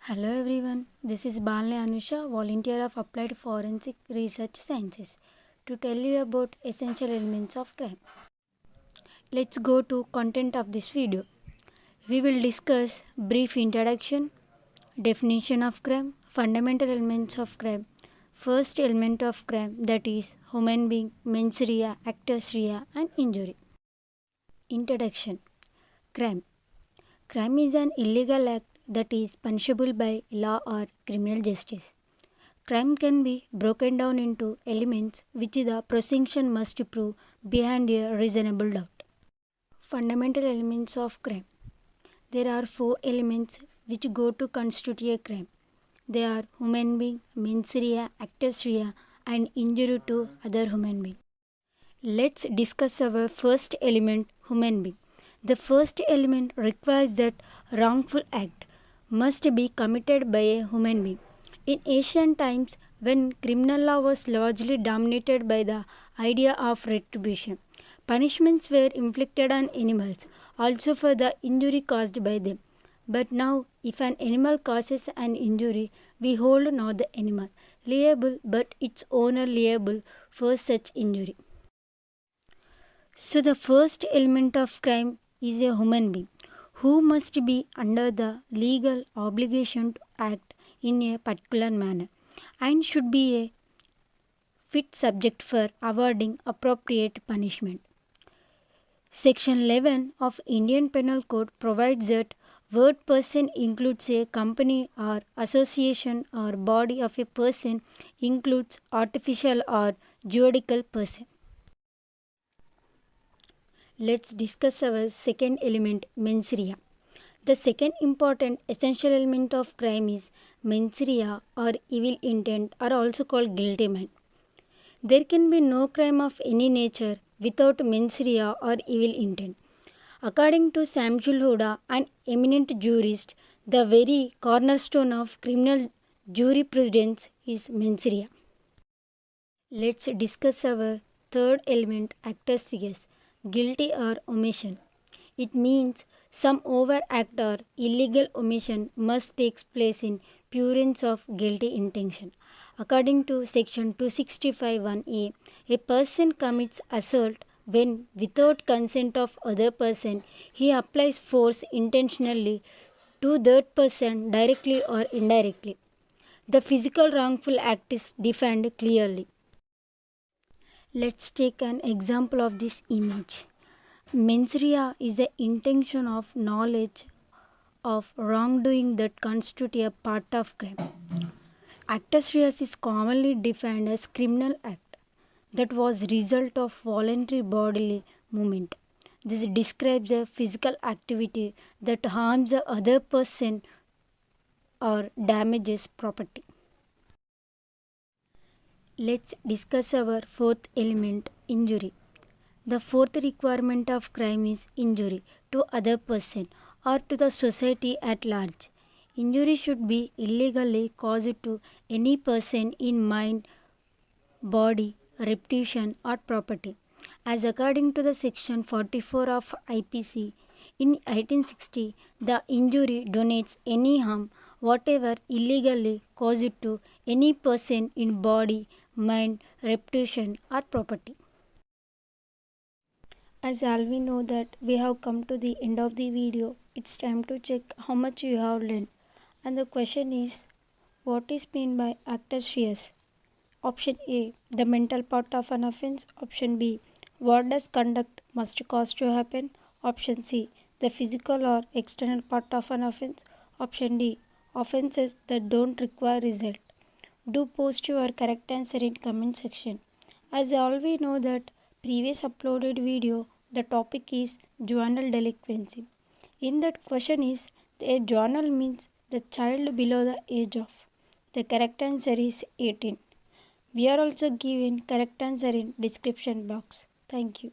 Hello everyone, this is Balne Anusha, volunteer of Applied Forensic Research Sciences, to tell you about essential elements of crime. Let's go to content of this video. We will discuss brief introduction, definition of crime, fundamental elements of crime, first element of crime, that is human being, mens rea, actus rea and injury. Introduction. Crime. Crime is an illegal act that is punishable by law or criminal justice. Crime can be broken down into elements which the prosecution must prove beyond a reasonable doubt. Fundamental elements of crime. There are 4 elements which go to constitute a crime. They are human being, mens rea, actus rea and injury to other human being. Let's discuss our first element, human being. The first element requires that wrongful act must be committed by a human being. In ancient times, when criminal law was largely dominated by the idea of retribution, punishments were inflicted on animals, also for the injury caused by them. But now, if an animal causes an injury, we hold not the animal liable but its owner liable for such injury. So, the first element of crime is a human being who must be under the legal obligation to act in a particular manner and should be a fit subject for awarding appropriate punishment. Section 11 of Indian Penal Code provides that word person includes a company or association or body of a person includes artificial or juridical person. Let's discuss our second element, mens rea. The second important essential element of crime is mens rea or evil intent, or also called guilty mind. There can be no crime of any nature without mens rea or evil intent. According to Samuel Huda, an eminent jurist, the very cornerstone of criminal jurisprudence is mens rea. Let's discuss our third element, actus reus, guilty or omission. It means some overact or illegal omission must take place in pursuance of guilty intention. According to section 265(1)(a), a person commits assault when, without consent of other person, he applies force intentionally to that person directly or indirectly. The physical wrongful act is defined clearly. Let's take an example of this image. Mens rea is the intention of knowledge of wrongdoing that constitute a part of crime. Actus reus is commonly defined as criminal act that was result of voluntary bodily movement. This describes a physical activity that harms the other person or damages property. Let's discuss our fourth element, injury. The fourth requirement of crime is injury to other person or to the society at large. Injury should be illegally caused to any person in mind, body, reputation or property. As according to the section 44 of IPC, in 1860, the injury denotes any harm whatever illegally caused to any person in body, mind, reputation or property. As all we know that we have come to the end of the video, it's time to check how much you have learned. And the question is, what is meant by actus reus? Option A, the mental part of an offense. Option B, what does conduct must cause to happen? Option C, the physical or external part of an offense. Option D, offenses that don't require result. Do post your correct answer in comment section. As all we know that previous uploaded video, the topic is juvenile delinquency. In that question is, a juvenile means the child below the age of. The correct answer is 18. We are also given correct answer in description box. Thank you.